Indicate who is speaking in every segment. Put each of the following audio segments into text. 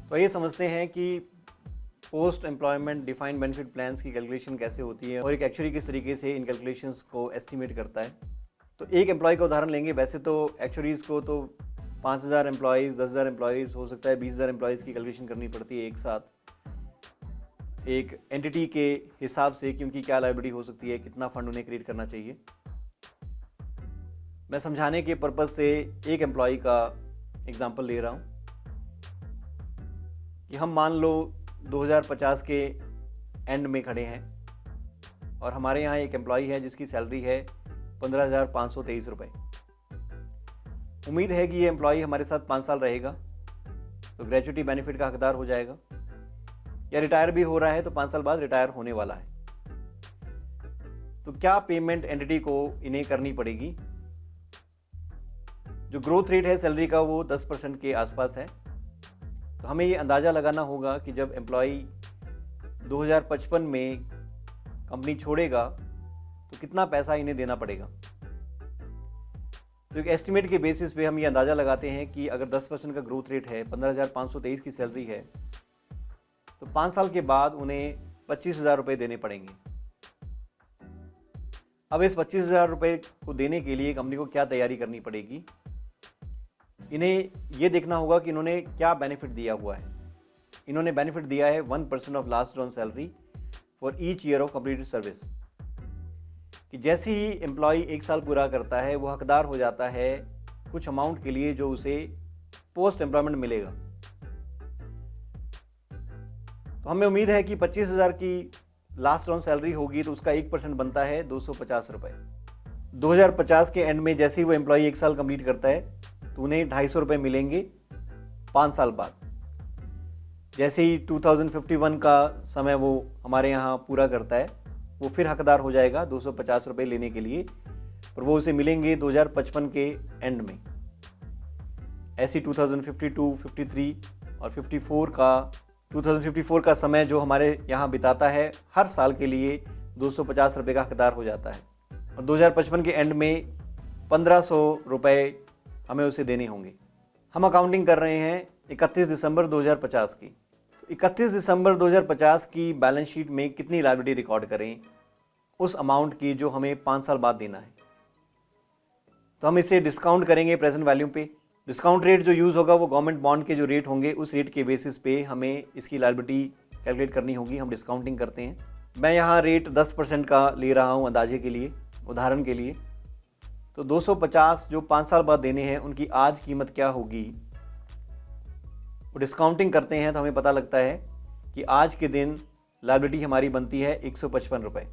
Speaker 1: तो ये समझते हैं कि post employment defined benefit plans की कैलकुलेशन कैसे होती है और एक एक्चुअरी किस तरीके से इन कैलकुलेशंस को एस्टिमेट करता है। तो एक एम्प्लॉय का उदाहरण लेंगे। वैसे तो एक्चुअरीज़ को तो 5,000 एम्प्लॉयज़, 10,000 एम्प्लॉयज़, हो सकता है 20,000 एम्प्लॉयज़ की कैलकुलेशन करनी पड़ती है एक साथ एक एंटिटी के हिसाब से, क्योंकि क्या लायबिलिटी हो सकती है, कितना फंड उन्हें क्रिएट करना चाहिए। मैं समझाने के पर्पज़ से एक एम्प्लॉय का एग्जांपल ले रहा हूँ कि हम मान लो 2050 के एंड में खड़े हैं और हमारे यहाँ एक एम्प्लॉय है जिसकी सैलरी है 15,523 रुपये। उम्मीद है कि ये एम्प्लॉय हमारे साथ 5 साल रहेगा तो ग्रेच्युटी बेनिफिट का हकदार हो जाएगा, या रिटायर भी हो रहा है तो 5 साल बाद रिटायर होने वाला है। तो क्या पेमेंट एंटिटी को इन्हें करनी पड़ेगी? जो ग्रोथ रेट है सैलरी का वो 10% के आसपास है। तो हमें ये अंदाज़ा लगाना होगा कि जब एम्प्लॉय 2055 में कंपनी छोड़ेगा तो कितना पैसा इन्हें देना पड़ेगा। तो एक एस्टिमेट के बेसिस पे हम ये अंदाज़ा लगाते हैं कि अगर 10% का ग्रोथ रेट है, 15,523 की सैलरी है, तो 5 साल के बाद उन्हें 25,000 रुपये देने पड़ेंगे। अब इस 25,000 रुपये को देने के लिए कंपनी को क्या तैयारी करनी पड़ेगी? इन्हें ये देखना होगा कि इन्होंने क्या बेनिफिट दिया हुआ है। इन्होंने बेनिफिट दिया है 1% of last on salary for each year of completed service, कि जैसे ही एम्प्लॉय 1 साल पूरा करता है वो हकदार हो जाता है कुछ अमाउंट के लिए जो उसे पोस्ट एम्प्लॉयमेंट मिलेगा। तो हमें उम्मीद है कि 25,000 की लास्ट ऑन सैलरी होगी तो उसका 1% बनता है 250 रुपये। 2050 के एंड में जैसे ही वो एम्प्लॉय 1 साल कंप्लीट करता है तो उन्हें 250 रुपये मिलेंगे 5 साल बाद। जैसे ही 2051 का समय वो हमारे यहाँ पूरा करता है वो फिर हकदार हो जाएगा 250 रुपये लेने के लिए, पर वो उसे मिलेंगे 2055 के एंड में। ऐसी 2052, 53 और 2054 का समय जो हमारे यहाँ बिताता है हर साल के लिए 250 रुपये का हकदार हो जाता है और 2055 के एंड में 1,500 रुपये हमें उसे देने होंगे। हम अकाउंटिंग कर रहे हैं 31 दिसंबर 2050 की। तो 31 दिसंबर 2050 की बैलेंस शीट में कितनी लायबिलिटी रिकॉर्ड करें उस अमाउंट की जो हमें 5 साल बाद देना है। तो हम इसे डिस्काउंट करेंगे प्रेजेंट वैल्यू पे। डिस्काउंट रेट जो यूज़ होगा वो गवर्नमेंट बॉन्ड के जो रेट होंगे उस रेट के बेसिस पे हमें इसकी लायबिलिटी कैलकुलेट करनी होगी। हम डिस्काउंटिंग करते हैं। मैं यहाँ रेट 10% का ले रहा हूँ अंदाजे के लिए, उदाहरण के लिए। तो 250 जो 5 साल बाद देने हैं उनकी आज कीमत क्या होगी, वो डिस्काउंटिंग करते हैं तो हमें पता लगता है कि आज के दिन लायबिलिटी हमारी बनती है 155 रुपये।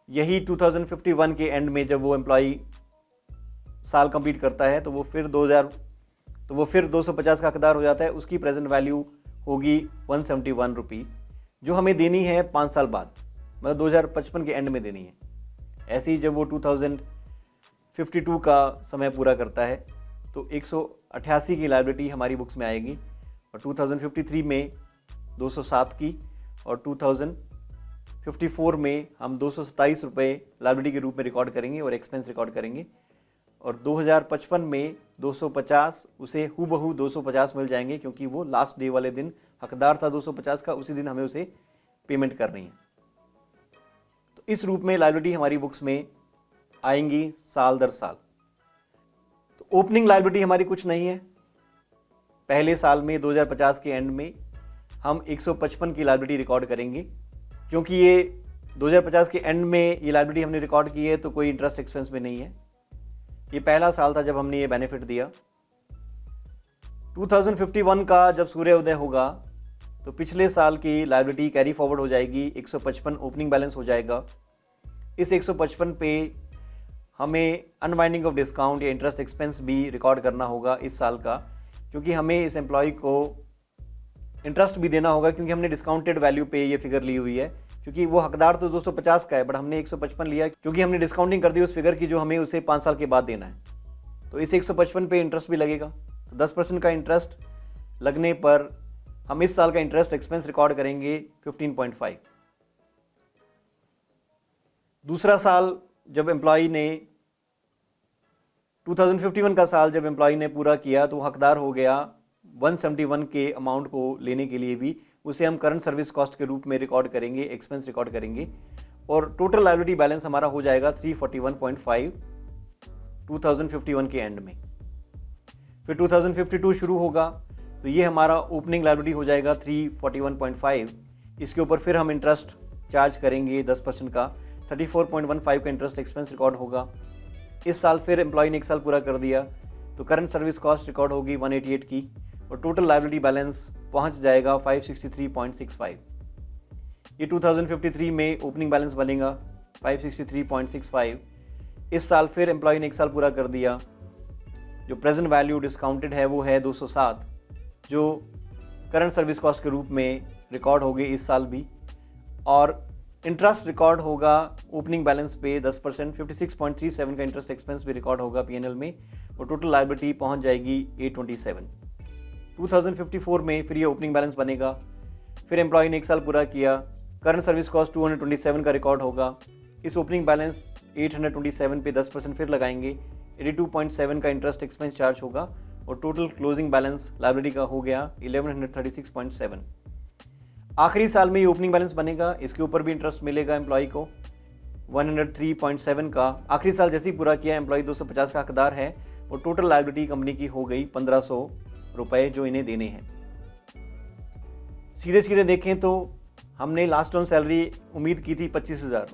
Speaker 1: यही 2051 के एंड में जब वो एम्प्लॉय साल कंप्लीट करता है तो वो फिर 250 का हकदार हो जाता है। उसकी प्रेजेंट वैल्यू होगी 171 रुपीज़ जो हमें देनी है 5 साल बाद, मतलब 2055 के एंड में देनी है। ऐसे ही जब वो 2052 का समय पूरा करता है तो 188 की लायबिलिटी हमारी बुक्स में आएगी और 2053 में 207 की और 2054 में हम 227 रुपये लायबिलिटी के रूप में रिकॉर्ड करेंगे और एक्सपेंस रिकॉर्ड करेंगे। और 2055 में 250 उसे हूबहू 250 मिल जाएंगे, क्योंकि वो लास्ट डे वाले दिन हकदार था 250 का, उसी दिन हमें उसे पेमेंट करनी है। तो इस रूप में लायबिलिटी हमारी बुक्स में आएंगी साल दर साल। तो ओपनिंग लायबिलिटी हमारी कुछ नहीं है। पहले साल में 2050 के एंड में हम 155 की लायबिलिटी रिकॉर्ड करेंगे, क्योंकि ये 2050 के एंड में ये लायबिलिटी हमने रिकॉर्ड की है तो कोई इंटरेस्ट एक्सपेंस में नहीं है। ये पहला साल था जब हमने ये बेनिफिट दिया। 2051 का जब सूर्योदय होगा तो पिछले साल की लायबिलिटी कैरी फॉरवर्ड हो जाएगी, 155 ओपनिंग बैलेंस हो जाएगा। इस 155 पे हमें अनवाइंडिंग ऑफ डिस्काउंट या इंटरेस्ट एक्सपेंस भी रिकॉर्ड करना होगा इस साल का, क्योंकि हमें इस एम्प्लॉय को इंटरेस्ट भी देना होगा, क्योंकि हमने डिस्काउंटेड वैल्यू पे ये फिगर ली हुई है। क्योंकि वो हकदार तो 250 का है बट हमने 155 लिया क्योंकि हमने डिस्काउंटिंग कर दी उस फिगर की जो हमें उसे 5 साल के बाद देना है। तो इस 155 पे इंटरेस्ट भी लगेगा। तो 10% का इंटरेस्ट लगने पर हम इस साल का इंटरेस्ट एक्सपेंस रिकॉर्ड करेंगे 15.5। दूसरा साल जब एम्प्लॉय ने 2051 का साल जब एम्प्लॉय ने पूरा किया तो हकदार हो गया 171 के अमाउंट को लेने के लिए भी उसे हम करंट सर्विस कॉस्ट के रूप में रिकॉर्ड करेंगे, एक्सपेंस रिकॉर्ड करेंगे, और टोटल लायबिलिटी बैलेंस हमारा हो जाएगा 341.5 2051 के एंड में। फिर 2052 शुरू होगा तो ये हमारा ओपनिंग लायबिलिटी हो जाएगा 341.5। इसके ऊपर फिर हम इंटरेस्ट चार्ज करेंगे 10% का, 34.15 का इंटरेस्ट एक्सपेंस रिकॉर्ड होगा। इस साल फिर एम्प्लॉय ने एक साल पूरा कर दिया तो करंट सर्विस कॉस्ट रिकॉर्ड होगी 188 की, और टोटल लायबिलिटी बैलेंस पहुंच जाएगा 563.65। ये 2053 में ओपनिंग बैलेंस बनेगा 563.65। इस साल फिर एम्प्लॉय ने एक साल पूरा कर दिया, जो प्रेजेंट वैल्यू डिस्काउंटेड है वो है 207, जो करंट सर्विस कॉस्ट के रूप में रिकॉर्ड होगी इस साल भी, और इंटरेस्ट रिकॉर्ड होगा ओपनिंग बैलेंस पे 10%, 56.37 का इंटरेस्ट एक्सपेंस भी रिकॉर्ड होगा पीएनएल में, और टोटल लायबिलिटी पहुंच जाएगी 827। 2054 में फिर ये ओपनिंग बैलेंस बनेगा, फिर एम्प्लॉय ने एक साल पूरा किया, करंट सर्विस कॉस्ट 227 का रिकॉर्ड होगा। इस ओपनिंग बैलेंस 827 पे 10% फिर लगाएंगे, 82.7 का इंटरेस्ट एक्सपेंस चार्ज होगा, और टोटल क्लोजिंग बैलेंस लायबिलिटी का हो गया 1136.7। आखिरी साल में ये ओपनिंग बैलेंस बनेगा, इसके ऊपर भी इंटरेस्ट मिलेगा एम्प्लॉय को 103.7 का। आखिरी साल जैसे ही पूरा किया एम्प्लॉय 250 का हकदार है, और टोटल लायबिलिटी कंपनी की हो गई 1500 रुपए जो इन्हें देने हैं। सीधे सीधे देखें तो हमने लास्ट ऑन सैलरी उम्मीद की थी 25,000,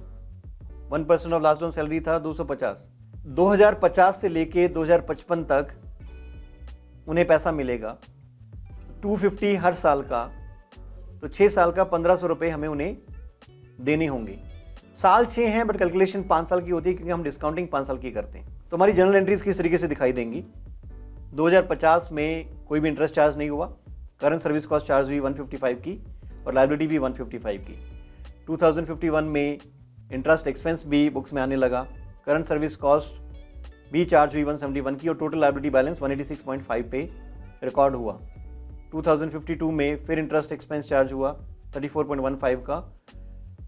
Speaker 1: 1% ऑफ लास्ट ऑन सैलरी था 250। 2050 से लेके 2055 तक उन्हें पैसा मिलेगा 250 हर साल का, तो 6 साल का 1500 रुपये हमें उन्हें देने होंगे। साल 6 हैं बट कैलकुलेशन 5 साल की होती है क्योंकि हम डिस्काउंटिंग 5 साल की करते हैं। तो हमारी जर्नल एंट्रीज किस तरीके से दिखाई देंगी। 2050 में कोई भी इंटरेस्ट चार्ज नहीं हुआ, करंट सर्विस कॉस्ट चार्ज हुई 155 की, और लायबिलिटी भी 155 की। 2051 में इंटरेस्ट एक्सपेंस भी बुक्स में आने लगा, करंट सर्विस कॉस्ट भी चार्ज हुई 171 की, और टोटल लायबिलिटी बैलेंस 186.5 पे रिकॉर्ड हुआ। 2052 में फिर इंटरेस्ट एक्सपेंस चार्ज हुआ 34.15 का,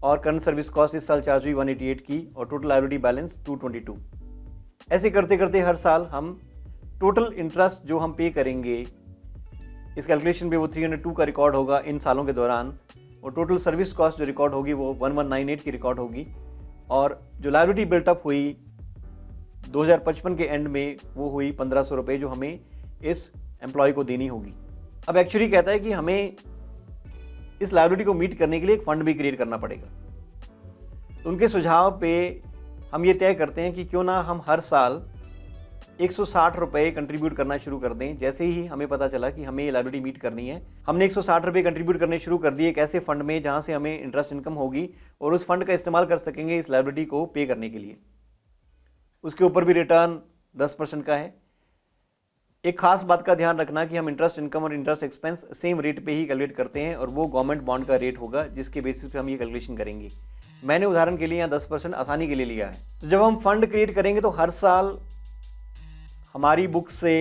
Speaker 1: और करंट सर्विस कॉस्ट इस साल चार्ज हुई 188 की, और टोटल लायबिलिटी बैलेंस 222। ऐसे करते करते हर साल हम टोटल इंटरेस्ट जो हम पे करेंगे इस कैलकुलेशन पे वो 302 का रिकॉर्ड होगा इन सालों के दौरान, और टोटल सर्विस कॉस्ट जो रिकॉर्ड होगी वो 1198 की रिकॉर्ड होगी, और जो लायबिलिटी बिल्टअप हुई 2055 के एंड में वो हुई 1500 रुपये जो हमें इस एम्प्लॉय को देनी होगी। अब एक्चुअली कहता है कि हमें इस लायबिलिटी को मीट करने के लिए एक फंड भी क्रिएट करना पड़ेगा। तो उनके सुझाव पे हम ये तय करते हैं कि क्यों ना हम हर साल 160 रुपये कंट्रीब्यूट करना शुरू कर दें। जैसे ही हमें पता चला कि हमें ये लायबिलिटी मीट करनी है, हमने 160 रुपये कंट्रीब्यूट करने शुरू कर दिए एक ऐसे फंड में जहां से हमें इंटरेस्ट इनकम होगी, और उस फंड का इस्तेमाल कर सकेंगे इस लायबिलिटी को पे करने के लिए। उसके ऊपर भी रिटर्न 10% का है। एक खास बात का ध्यान रखना कि हम इंटरेस्ट इनकम और इंटरेस्ट एक्सपेंस सेम रेट पे ही कैलकुलेट करते हैं, और वो गवर्नमेंट बॉन्ड का रेट होगा जिसके बेसिस पे हम ये कैलकुलेशन करेंगे। मैंने उदाहरण के लिए यहाँ 10% आसानी के लिए लिया है। तो जब हम फंड क्रिएट करेंगे तो हर साल हमारी बुक से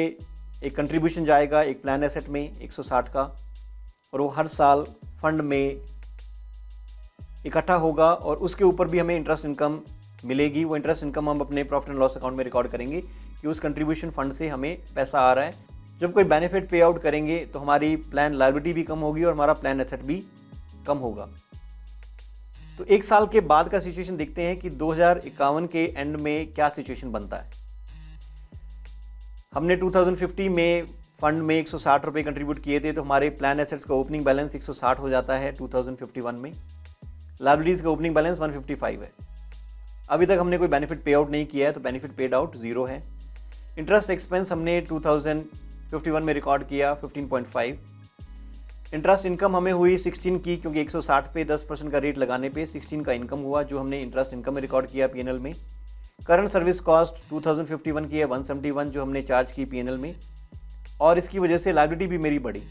Speaker 1: एक कंट्रीब्यूशन जाएगा एक प्लान एसेट में 160 का, और वो हर साल फंड में इकट्ठा होगा, और उसके ऊपर भी हमें इंटरेस्ट इनकम मिलेगी। वो इंटरेस्ट इनकम हम अपने प्रॉफिट एंड लॉस अकाउंट में रिकॉर्ड करेंगे कि उस कंट्रीब्यूशन फंड से हमें पैसा आ रहा है। जब कोई बेनिफिट पे आउट करेंगे तो हमारी प्लान लायबिलिटी भी कम होगी और हमारा प्लान एसेट भी कम होगा। तो एक साल के बाद का सिचुएशन देखते हैं कि 2051 के एंड में क्या सिचुएशन बनता है। हमने 2050 में फंड में 160 रुपये कंट्रीब्यूट किए थे, तो हमारे प्लान एसेट्स का ओपनिंग बैलेंस 160 हो जाता है 2051 में। लायबिलिटीज़ का ओपनिंग बैलेंस 155 है। अभी तक हमने कोई बेनिफिट पे आउट नहीं किया है, तो बेनिफिट पेड आउट 0 है। इंटरेस्ट एक्सपेंस हमने 2051 में रिकॉर्ड किया 15.5। इंटरेस्ट इनकम हमें हुई 16 की, क्योंकि 160 पे 10% का रेट लगाने पे 16 का इनकम हुआ जो हमने इंटरेस्ट इनकम में रिकॉर्ड किया पीएनएल में। करंट सर्विस कॉस्ट 2051 की है 171 जो हमने चार्ज की पीएनएल में, और इसकी वजह से लायबिलिटी भी मेरी बढ़ी।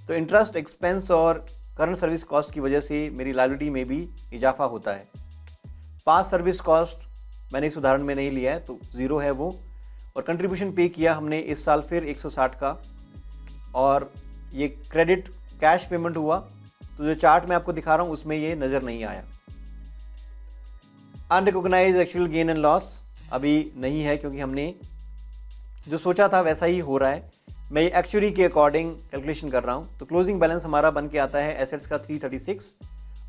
Speaker 1: तो इंटरेस्ट एक्सपेंस और करंट सर्विस कॉस्ट की वजह से मेरी लायबिलिटी में भी इजाफा होता है। पास सर्विस कॉस्ट मैंने इस उदाहरण में नहीं लिया है, तो 0 है वो, और कंट्रीब्यूशन पे किया हमने इस साल फिर 160 का, और ये क्रेडिट कैश पेमेंट हुआ। तो जो चार्ट मैं आपको दिखा रहा हूँ उसमें ये नज़र नहीं आया। Unrecognised actual gain and loss अभी नहीं है, क्योंकि हमने जो सोचा था वैसा ही हो रहा है। मैं ये एक्चुअली के अकॉर्डिंग कैलकुलेशन कर रहा हूँ। तो क्लोजिंग बैलेंस हमारा बन के आता है एसेट्स का 336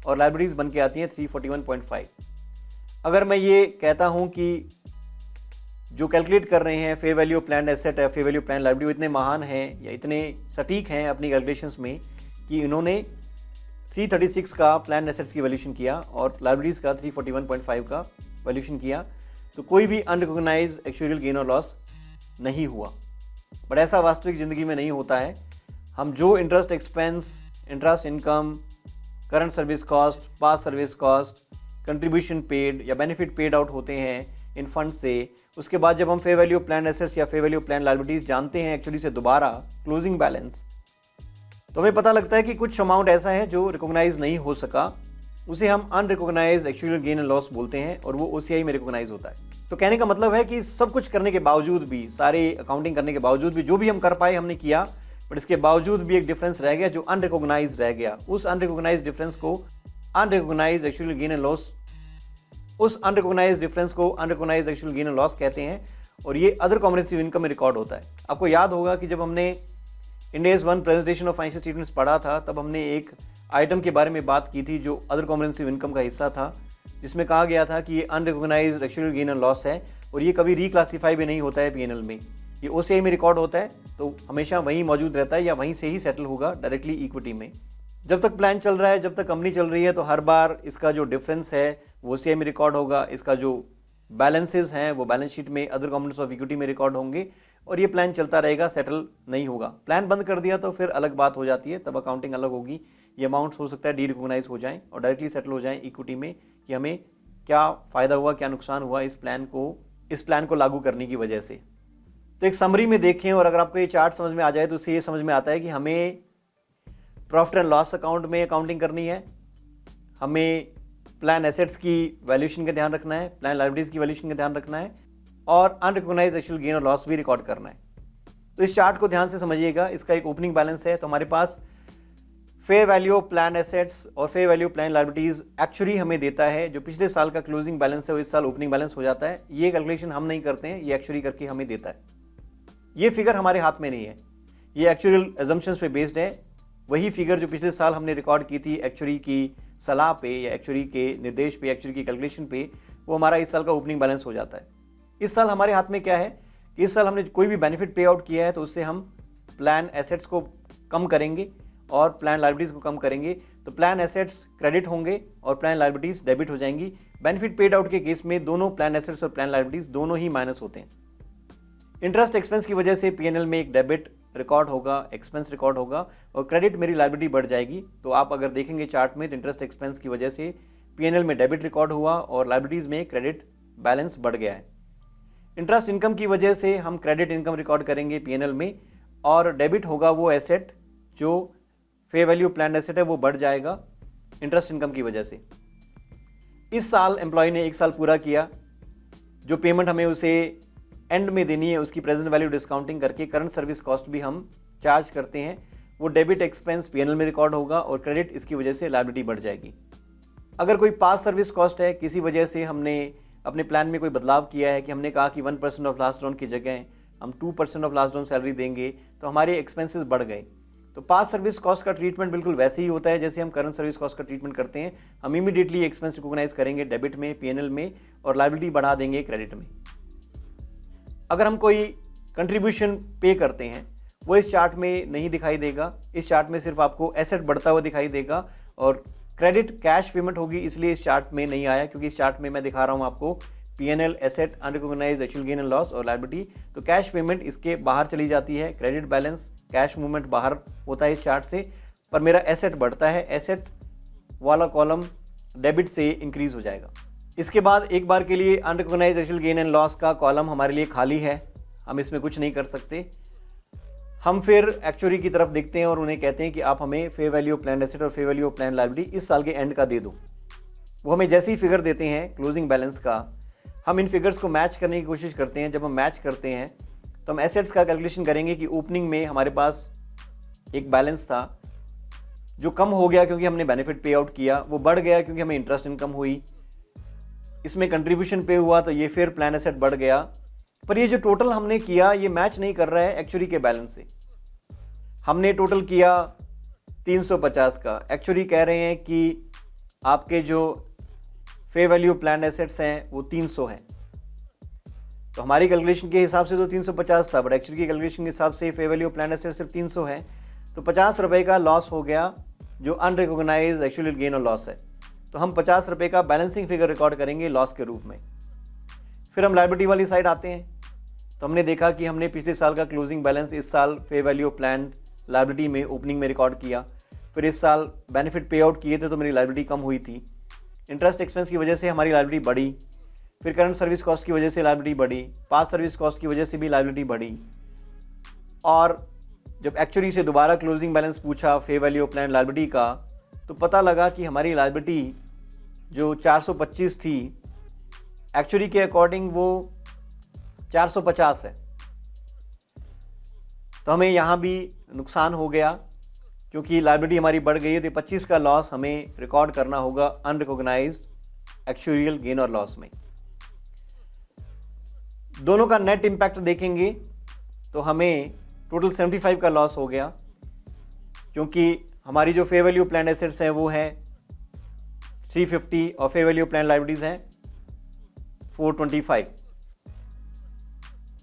Speaker 1: और लाइबिलिटीज़ बन के आती हैं 341.5। अगर मैं ये कहता हूँ कि जो कैलकुलेट कर रहे हैं फेयर वैल्यू प्लान एसेट या फेयर वैल्यू प्लान लाइबिलिटी, इतने महान हैं या इतने सटीक हैं अपनी कैलकुलेशंस में कि इन्होंने 336 का प्लान एसेट्स की वैल्यूशन किया और लाइबिलिटीज़ का 341.5 का वैल्यूशन किया, तो कोई भी अनरिकॉग्नाइज्ड एक्चुअल गेन और लॉस नहीं हुआ। बट ऐसा वास्तविक ज़िंदगी में नहीं होता है। हम जो interest expense, interest income, current service cost, past service cost, contribution paid या बेनिफिट पेड आउट होते हैं इन फंड से, उसके बाद जब हम फेयर वैल्यू प्लान एसेट्स या फेयर वैल्यू प्लान लाइबिलिटीज़ जानते हैं एक्चुअली से दोबारा क्लोजिंग बैलेंस, तो हमें पता लगता है कि कुछ अमाउंट ऐसा है जो रिकॉग्नाइज नहीं हो सका, उसे हम unrecognised actual gain and loss बोलते हैं और वो ओसीआई में रिकॉग्नाइज होता है। तो कहने का मतलब है कि सब कुछ करने के बावजूद भी, सारे अकाउंटिंग करने के बावजूद भी, जो भी हम कर पाए हमने किया, बट इसके बावजूद भी एक डिफरेंस रह गया जो अनरिकॉग्नाइज रह गया। उस अनरिकॉग्नाइज डिफरेंस को unrecognised actual gain and loss, उस अनरिकॉग्नाइज्ड डिफरेंस को unrecognised actual gain and loss कहते हैं और ये अदर कॉम्प्रिहेंसिव इनकम में रिकॉर्ड होता है। आपको याद होगा कि जब हमने India's 1 presentation of financial statements पढ़ा था, तब हमने एक आइटम के बारे में बात की थी जो अदर कॉम्प्रिहेंसिव इनकम का हिस्सा था, जिसमें कहा गया था कि ये unrecognised actual gain and loss है और ये कभी रिक्लासीफाई भी नहीं होता है पीएनएल में। ये ओसीआई में रिकॉर्ड होता है तो हमेशा वहीं मौजूद रहता है या वहीं से ही सेटल होगा डायरेक्टली इक्विटी में। जब तक प्लान चल रहा है, जब तक कंपनी चल रही है, तो हर बार इसका जो डिफरेंस है वो ओसीआई में रिकॉर्ड होगा। इसका जो बैलेंसेस हैं वो बैलेंस शीट में अदर कंपोनेंट्स ऑफ इक्विटी में रिकॉर्ड होंगे और ये प्लान चलता रहेगा, सेटल नहीं होगा। प्लान बंद कर दिया तो फिर अलग बात हो जाती है, तब अकाउंटिंग अलग होगी। ये अमाउंट्स हो सकता है डी रिकॉग्नाइज हो जाएं और डायरेक्टली सेटल हो जाएं इक्विटी में कि हमें क्या फ़ायदा हुआ, क्या नुकसान हुआ इस प्लान को लागू करने की वजह से। तो एक समरी में देखें और अगर आपको ये चार्ट समझ में आ जाए तो उससे ये समझ में आता है कि हमें प्रॉफिट एंड लॉस अकाउंट में अकाउंटिंग करनी है, हमें प्लान एसेट्स की वैल्यूएशन का ध्यान रखना है, प्लान लायबिलिटीज़ की वैल्यूएशन का ध्यान रखना है और अनरिकॉग्नाइज्ड एक्चुअल गेन और लॉस भी रिकॉर्ड करना है। तो इस चार्ट को ध्यान से समझिएगा। इसका एक ओपनिंग बैलेंस है, तो हमारे पास fair value of plan assets और fair value plan liabilities actually हमें देता है। जो पिछले साल का क्लोजिंग बैलेंस है वो इस साल ओपनिंग बैलेंस हो जाता है। ये कैलकुलेशन हम नहीं करते हैं, ये एक्चुअली करके हमें देता है। ये फिगर हमारे हाथ में नहीं है, ये एक्चुअल एजम्पशंस पे बेस्ड है। वही फिगर जो पिछले साल हमने रिकॉर्ड की थी एक्चुअली की सलाह पे या एक्चुअली के निर्देश पे, एक्चुअली की कैलकुलेशन पे, वो हमारा इस साल का ओपनिंग बैलेंस हो जाता है। इस साल हमारे हाथ में क्या है कि इस साल हमने कोई भी बेनिफिट पे आउट किया है तो उससे हम प्लान एसेट्स को कम करेंगे और प्लान लायबिलिटीज़ को कम करेंगे। तो प्लान एसेट्स क्रेडिट होंगे और प्लान लायबिलिटीज़ डेबिट हो जाएंगी। बेनिफिट पेड आउट के केस में दोनों प्लान एसेट्स और प्लान लायबिलिटीज़ दोनों ही माइनस होते हैं। इंटरेस्ट एक्सपेंस की वजह से पीएनएल में एक डेबिट रिकॉर्ड होगा, एक्सपेंस रिकॉर्ड होगा और क्रेडिट मेरी लायबिलिटी बढ़ जाएगी। तो आप अगर देखेंगे चार्ट में तो इंटरेस्ट एक्सपेंस की वजह से पीएनएल में डेबिट रिकॉर्ड हुआ और लायबिलिटीज़ में क्रेडिट बैलेंस बढ़ गया है। इंटरेस्ट इनकम की वजह से हम क्रेडिट इनकम रिकॉर्ड करेंगे पीएनएल में और डेबिट होगा वो एसेट जो फेयर वैल्यू प्लान एसेट है, वो बढ़ जाएगा इंटरेस्ट इनकम की वजह से। इस साल एम्प्लॉय ने 1 साल पूरा किया, जो पेमेंट हमें उसे एंड में देनी है उसकी प्रेजेंट वैल्यू डिस्काउंटिंग करके करंट सर्विस कॉस्ट भी हम चार्ज करते हैं, वो डेबिट एक्सपेंस पीएनएल में रिकॉर्ड होगा और क्रेडिट इसकी वजह से लायबिलिटी बढ़ जाएगी। अगर कोई पास सर्विस कॉस्ट है, किसी वजह से हमने अपने प्लान में कोई बदलाव किया है कि हमने कहा कि 1% ऑफ लास्ट ऑन की जगह हम 2% ऑफ लास्ट ऑन सैलरी देंगे, तो हमारे एक्सपेंसेस बढ़ गए। तो पास सर्विस कॉस्ट का ट्रीटमेंट बिल्कुल वैसे ही होता है जैसे हम करंट सर्विस कॉस्ट का ट्रीटमेंट करते हैं। हम इमीडिएटली एक्सपेंस रिकॉग्नाइज करेंगे डेबिट में, पीएनएल में और लायबिलिटी बढ़ा देंगे क्रेडिट में। अगर हम कोई कंट्रीब्यूशन पे करते हैं वो इस चार्ट में नहीं दिखाई देगा, इस चार्ट में सिर्फ आपको एसेट बढ़ता हुआ दिखाई देगा और क्रेडिट कैश पेमेंट होगी, इसलिए इस चार्ट में नहीं आया क्योंकि इस चार्ट में मैं दिखा रहा हूँ आपको PNL, asset, unrecognised actual gain and loss और लायबिलिटी। तो कैश पेमेंट इसके बाहर चली जाती है, क्रेडिट बैलेंस, कैश मूवमेंट बाहर होता है इस चार्ट से, पर मेरा एसेट बढ़ता है। एसेट वाला कॉलम डेबिट से इंक्रीज हो जाएगा। इसके बाद एक बार के लिए unrecognised actual gain and loss का कॉलम हमारे लिए खाली है, हम इसमें कुछ नहीं कर सकते। हम फिर एक्चुअरी की तरफ देखते हैं और उन्हें कहते हैं कि आप हमें फेयर वैल्यू प्लान एसेट और फेयर वैल्यू प्लान लायबिलिटी इस साल के एंड का दे दो। वो हमें जैसे ही फिगर देते हैं क्लोजिंग बैलेंस का, हम इन फिगर्स को मैच करने की कोशिश करते हैं। जब हम मैच करते हैं तो हम एसेट्स का कैलकुलेशन करेंगे कि ओपनिंग में हमारे पास एक बैलेंस था जो कम हो गया क्योंकि हमने बेनिफिट पे आउट किया, वो बढ़ गया क्योंकि हमें इंटरेस्ट इनकम हुई, इसमें कंट्रीब्यूशन पे हुआ तो ये फिर प्लान एसेट बढ़ गया। पर ये जो टोटल हमने किया ये मैच नहीं कर रहा है एक्चुअली के बैलेंस से। हमने टोटल किया 350 का। एक्चुअली कह रहे हैं कि आपके जो फेयर वैल्यू प्लान एसेट्स हैं वो 300 हैं। तो हमारी कैलकुलेशन के हिसाब से तो 350 था, बट एक्चुअली की कैलकुलेशन के हिसाब से फेयर वैल्यू प्लान एसेट्स सिर्फ 300 है। तो 50 रुपये का लॉस हो गया जो अनरिकॉग्नाइज्ड एक्चुअल गेन और लॉस है। तो हम 50 रुपये का बैलेंसिंग फिगर रिकॉर्ड करेंगे लॉस के रूप में। फिर हम लायबिलिटी वाली साइड आते हैं। तो हमने देखा कि हमने पिछले साल का क्लोजिंग बैलेंस इस साल फेयर वैल्यू प्लान लायबिलिटी में ओपनिंग में रिकॉर्ड किया। फिर इस साल बेनिफिट पे आउट किए थे तो मेरी लायबिलिटी कम हुई थी। इंटरेस्ट एक्सपेंस की वजह से हमारी लायबिलिटी बढ़ी। फिर करंट सर्विस कॉस्ट की वजह से लायबिलिटी बढ़ी। पास सर्विस कॉस्ट की वजह से भी लायबिलिटी बढ़ी। और जब एक्चुअली से दोबारा क्लोजिंग बैलेंस पूछा फेयर वैल्यू प्लान लायबिलिटी का, तो पता लगा कि हमारी लायबिलिटी जो 425 थी एक्चुअली के अकॉर्डिंग वो 450 है। तो हमें यहाँ भी नुकसान हो गया क्योंकि लायबिलिटी हमारी बढ़ गई है। तो 25 का लॉस हमें रिकॉर्ड करना होगा अनरिकॉग्नाइज्ड एक्चुअरियल गेन और लॉस में। दोनों का नेट इम्पैक्ट देखेंगे तो हमें टोटल 75 का लॉस हो गया क्योंकि हमारी जो फेयर वैल्यू प्लान एसेट्स हैं वो है 350 और फेयर वैल्यू प्लान लायबिलिटीज हैं 425।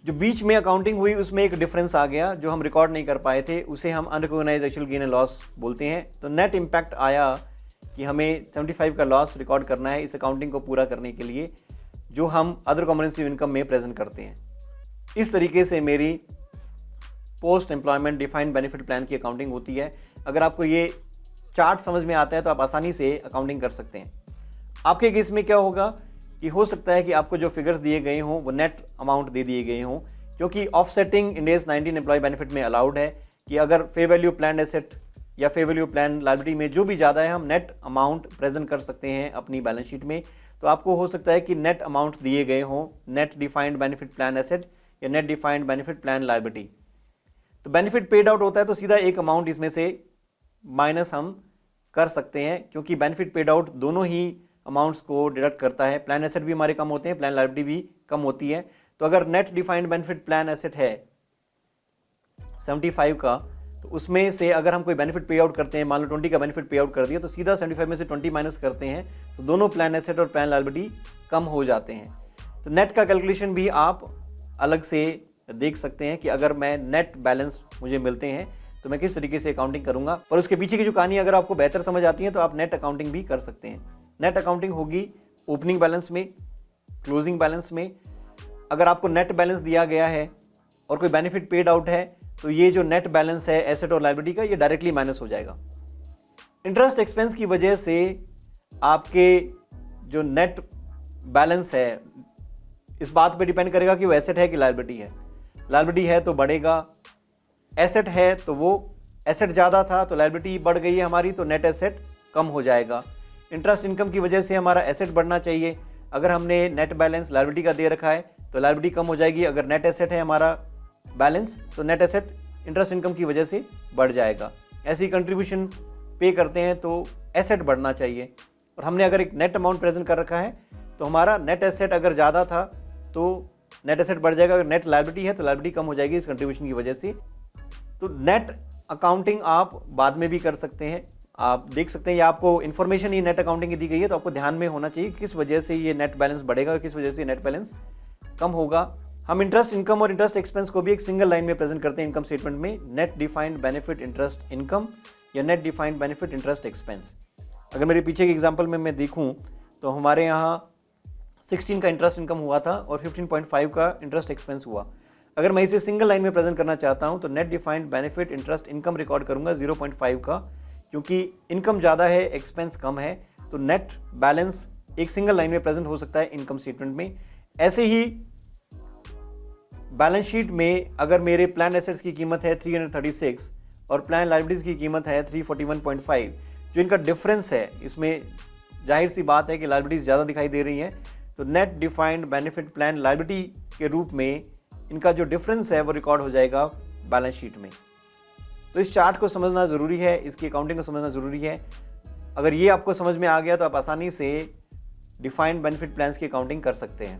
Speaker 1: जो बीच में अकाउंटिंग हुई उसमें एक डिफरेंस आ गया जो हम रिकॉर्ड नहीं कर पाए थे, उसे हम unrecognised actual gain and loss बोलते हैं। तो नेट इम्पैक्ट आया कि हमें 75 का लॉस रिकॉर्ड करना है इस अकाउंटिंग को पूरा करने के लिए जो हम अदर कॉम्प्रिहेंसिव इनकम में प्रेजेंट करते हैं। इस तरीके से मेरी post employment defined benefit plan की अकाउंटिंग होती है। अगर आपको ये चार्ट समझ में आता है तो आप आसानी से अकाउंटिंग कर सकते हैं। आपके केस में क्या होगा कि हो सकता है कि आपको जो फिगर्स दिए गए हों वो नेट अमाउंट दे दिए गए हों, क्योंकि offsetting Ind AS 19 employee benefit में अलाउड है कि अगर फेयर वैल्यू प्लान एसेट या फेयर वैल्यू प्लान लायबिलिटी में जो भी ज़्यादा है हम नेट अमाउंट प्रेजेंट कर सकते हैं अपनी बैलेंस शीट में। तो आपको हो सकता है कि नेट अमाउंट दिए गए हों, net defined benefit plan asset या net defined benefit plan liability. तो बेनिफिट पेड आउट होता है तो सीधा एक अमाउंट इसमें से माइनस हम कर सकते हैं क्योंकि बेनिफिट पेड आउट दोनों ही अमाउंट्स को डिडक्ट करता है। प्लान एसेट भी हमारे कम होते हैं, प्लान लायबिलिटी भी कम होती है। तो अगर net defined benefit plan asset है 75 का, तो उसमें से अगर हम कोई बेनिफिट पे आउट करते हैं, मान लो 20 का बेनिफिट पे आउट कर दिया, तो सीधा 75 में से 20 माइनस करते हैं तो दोनों प्लान एसेट और प्लान लायबिलिटी कम हो जाते हैं। तो नेट का कैलकुलेशन भी आप अलग से देख सकते हैं कि अगर मैं नेट बैलेंस मुझे मिलते हैं तो मैं किस तरीके से अकाउंटिंग करूंगा। पर उसके पीछे की जो कहानी अगर आपको बेहतर समझ आती है तो आप नेट अकाउंटिंग भी कर सकते हैं। नेट अकाउंटिंग होगी ओपनिंग बैलेंस में, क्लोजिंग बैलेंस में। अगर आपको नेट बैलेंस दिया गया है और कोई बेनिफिट पेड आउट है तो ये जो नेट बैलेंस है एसेट और लायबिलिटी का, ये डायरेक्टली माइनस हो जाएगा। इंटरेस्ट एक्सपेंस की वजह से आपके जो नेट बैलेंस है इस बात पे डिपेंड करेगा कि वो एसेट है कि लायबिलिटी है। लायबिलिटी है तो बढ़ेगा, एसेट है तो वो एसेट ज़्यादा था तो लायबिलिटी बढ़ गई है हमारी, तो नेट एसेट कम हो जाएगा। इंटरेस्ट इनकम की वजह से हमारा एसेट बढ़ना चाहिए। अगर हमने नेट बैलेंस लायबिलिटी का दे रखा है तो लायबिलिटी कम हो जाएगी। अगर नेट एसेट है हमारा बैलेंस तो नेट एसेट इंटरेस्ट इनकम की वजह से बढ़ जाएगा। ऐसी कंट्रीब्यूशन पे करते हैं तो एसेट बढ़ना चाहिए। और हमने अगर एक नेट अमाउंट प्रेजेंट कर रखा है तो हमारा नेट एसेट अगर ज़्यादा था तो नेट एसेट बढ़ जाएगा। अगर नेट लायबिलिटी है तो लायबिलिटी कम हो जाएगी इस कंट्रीब्यूशन की वजह से। तो नेट अकाउंटिंग आप बाद में भी कर सकते हैं। आप देख सकते हैं, या आपको इन्फॉर्मेशन ही नेट अकाउंटिंग की दी गई है तो आपको ध्यान में होना चाहिए किस वजह से ये नेट बैलेंस बढ़ेगा और किस वजह से नेट बैलेंस कम होगा। हम इंटरेस्ट इनकम और इंटरेस्ट एक्सपेंस को भी एक सिंगल लाइन में प्रेजेंट करते हैं इनकम स्टेटमेंट में, net defined benefit interest income या net defined benefit interest expense. अगर मेरे पीछे के एग्जांपल में मैं देखूं तो हमारे यहाँ 16 का इंटरेस्ट इनकम हुआ था और 15.5 का इंटरेस्ट एक्सपेंस हुआ। अगर मैं इसे सिंगल लाइन में प्रेजेंट करना चाहता हूं तो net defined benefit interest income record करूंगा 0.5 का, क्योंकि इनकम ज़्यादा है एक्सपेंस कम है। तो नेट बैलेंस एक सिंगल लाइन में प्रेजेंट हो सकता है इनकम स्टेटमेंट में। ऐसे ही बैलेंस शीट में अगर मेरे प्लान एसेट्स की कीमत है 336 और प्लान लायबिलिटीज़ की कीमत है 341.5, जो इनका डिफरेंस है इसमें जाहिर सी बात है कि लायबिलिटीज़ ज़्यादा दिखाई दे रही हैं। तो net defined benefit plan liability के रूप में इनका जो डिफरेंस है वो रिकॉर्ड हो जाएगा बैलेंस शीट में। तो इस चार्ट को समझना ज़रूरी है, इसकी अकाउंटिंग को समझना ज़रूरी है। अगर ये आपको समझ में आ गया तो आप आसानी से डिफाइंड बेनिफिट प्लान्स की अकाउंटिंग कर सकते हैं।